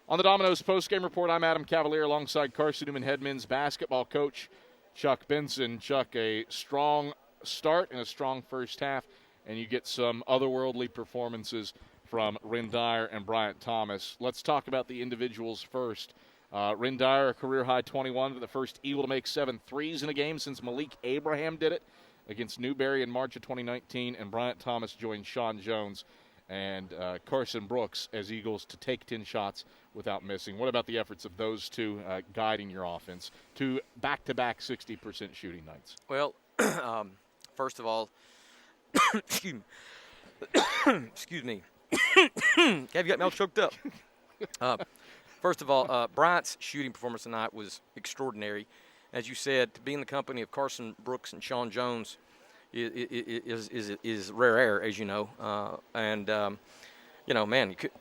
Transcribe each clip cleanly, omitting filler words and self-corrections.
On the Domino's postgame report, I'm Adam Cavalier alongside Carson-Newman head men's basketball coach Chuck Benson. Chuck, a strong start and a strong first half, and you get some otherworldly performances from Ren Dyer and Bryant Thomas. Let's talk about the individuals first. Ren Dyer, a career-high 21, the first Eagle to make 7 threes in a game since Malik Abraham did it against Newberry in March of 2019, and Bryant Thomas joined Sean Jones and Carson Brooks as Eagles to take 10 shots without missing. What about the efforts of those two guiding your offense to back-to-back 60% shooting nights? Well, first of all, excuse me. Have you got me all choked up? First of all, Bryant's shooting performance tonight was extraordinary. As you said, to be in the company of Carson Brooks and Sean Jones is rare air, as you know. Man, you could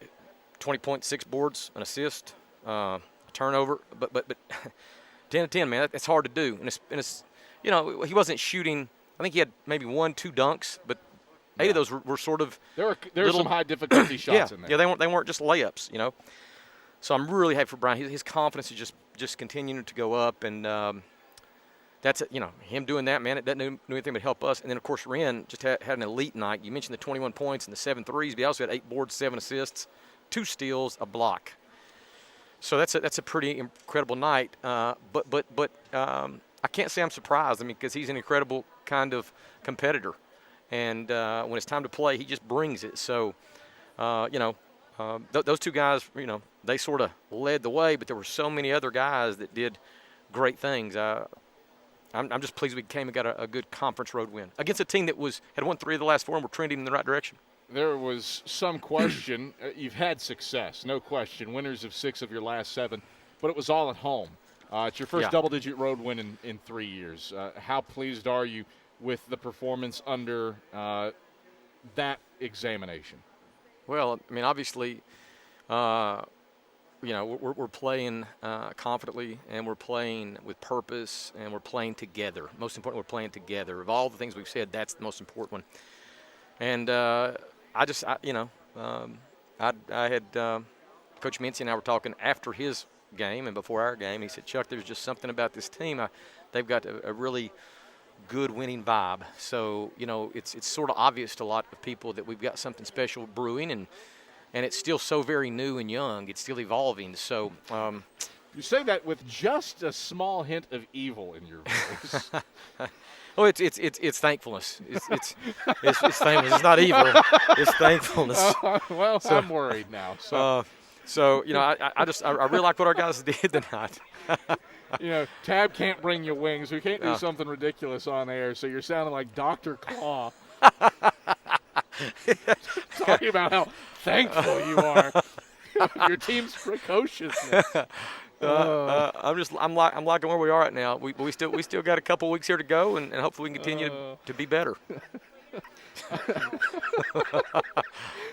20.6 boards, an assist, a turnover, but 10 to 10, man, that's hard to do. And it's he wasn't shooting. I think he had maybe 1-2 dunks, but 8 of those were sort of there were some high difficulty shots in there. Yeah, they weren't just layups, So I'm really happy for Brian. His confidence is just continuing to go up, and that's him doing that, man. It doesn't do anything but help us. And then of course Ren just had an elite night. You mentioned the 21 points and the 7 threes, but he also had 8 boards, 7 assists, 2 steals, a block. So that's a pretty incredible night. But I can't say I'm surprised. I mean, because he's an incredible kind of competitor, and when it's time to play, he just brings it. So those two guys, they sort of led the way, but there were so many other guys that did great things. I'm just pleased we came and got a good conference road win against a team that had won 3 of the last 4 and were trending in the right direction. There was some question. You've had success, no question. Winners of 6 of your last 7, but it was all at home. It's your first double-digit road win in 3 years. How pleased are you with the performance under that examination? Well, I mean, obviously, we're playing confidently, and we're playing with purpose, and we're playing together. Most important, we're playing together. Of all the things we've said, that's the most important one. And I had Coach Mincy and I were talking after his game and before our game. He said, Chuck, there's just something about this team. They've got a really good winning vibe. So, it's sort of obvious to a lot of people that we've got something special brewing, and it's still so very new and young. It's still evolving. So you say that with just a small hint of evil in your voice. Oh, it's thankfulness. It's thankfulness. It's not evil. It's thankfulness. I'm worried now. I really like what our guys did tonight. Tab can't bring you wings. We can't do something ridiculous on air, so you're sounding like Dr. Claw. Talking about how thankful you are. Your team's precociousness. I'm liking where we are right now. We still got a couple weeks here to go, and hopefully we can continue to be better.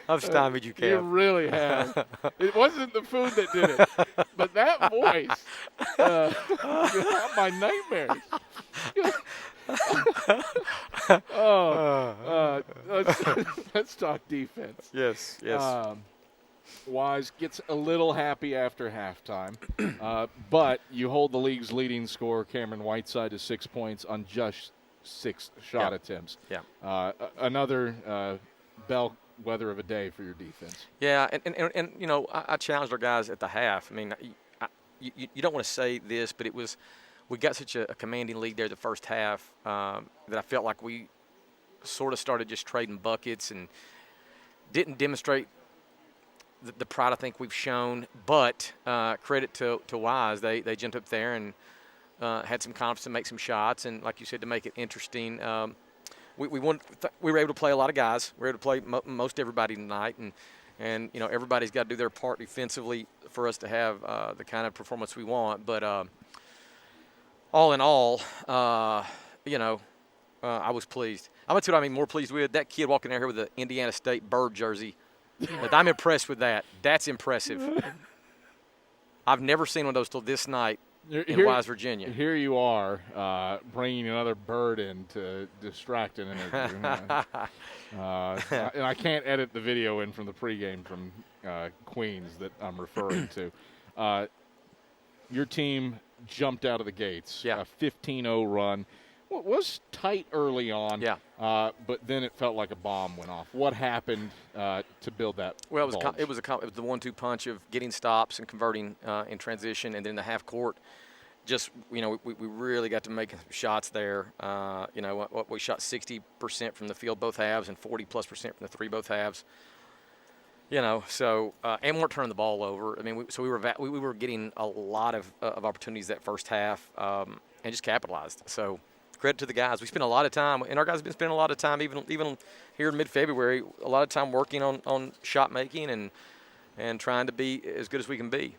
I've stymied you, Cam. You really have. It wasn't the food that did it, but that voice. My nightmares. Let's talk defense. Yes. Wise gets a little happy after halftime, but you hold the league's leading scorer, Cameron Whiteside, to 6 points on just 6 shot attempts. Yeah. Another bellwether of a day for your defense. Yeah, and I challenged our guys at the half. I mean, you don't want to say this, but we got such a commanding lead there the first half that I felt like we sort of started just trading buckets and didn't demonstrate the pride I think we've shown. But credit to Wise, they jumped up there and had some confidence to make some shots, and like you said, to make it interesting. We were able to play a lot of guys. We were able to play most everybody tonight, and everybody's got to do their part defensively for us to have the kind of performance we want. But all in all, I was pleased. I'm going to tell you what I'm more pleased with. That kid walking out here with the Indiana State bird jersey. I'm impressed with that. That's impressive. I've never seen one of those till this night in Wise, Virginia. Here you are bringing another bird in to distract an interview. And I can't edit the video in from the pregame from Queens that I'm referring to. Your team jumped out of the gates, a 15-0 run. Well, it was tight early on, but then it felt like a bomb went off. What happened to build that? Well, it was the 1-2 punch of getting stops and converting in transition, and then the half court. Just we really got to make shots there. We shot 60% from the field both halves and 40+% from the three both halves. So and weren't turning the ball over. I mean, we were getting a lot of opportunities that first half and just capitalized. So credit to the guys. We spent a lot of time, and our guys have been spending a lot of time, even here in mid-February, a lot of time working on shot making and trying to be as good as we can be.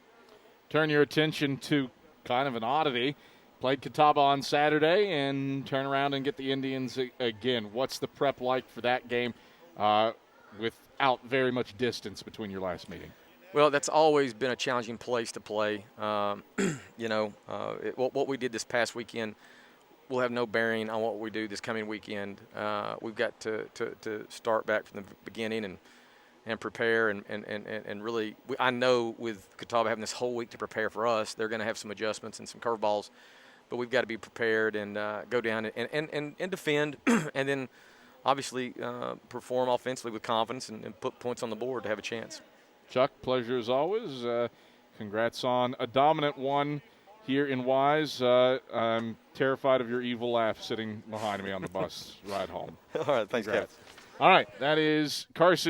Turn your attention to kind of an oddity. Played Catawba on Saturday and turn around and get the Indians again. What's the prep like for that game without very much distance between your last meeting? Well, that's always been a challenging place to play. What we did this past weekend will have no bearing on what we do this coming weekend. We've got to start back from the beginning and prepare and really, I know with Catawba having this whole week to prepare for us, they're going to have some adjustments and some curveballs, but we've got to be prepared and go down and defend, and then obviously perform offensively with confidence and put points on the board to have a chance. Chuck, pleasure as always. Congrats on a dominant one here in Wise. I'm terrified of your evil laugh sitting behind me on the bus ride home. All right, thanks, Kev. All right, that is Carson.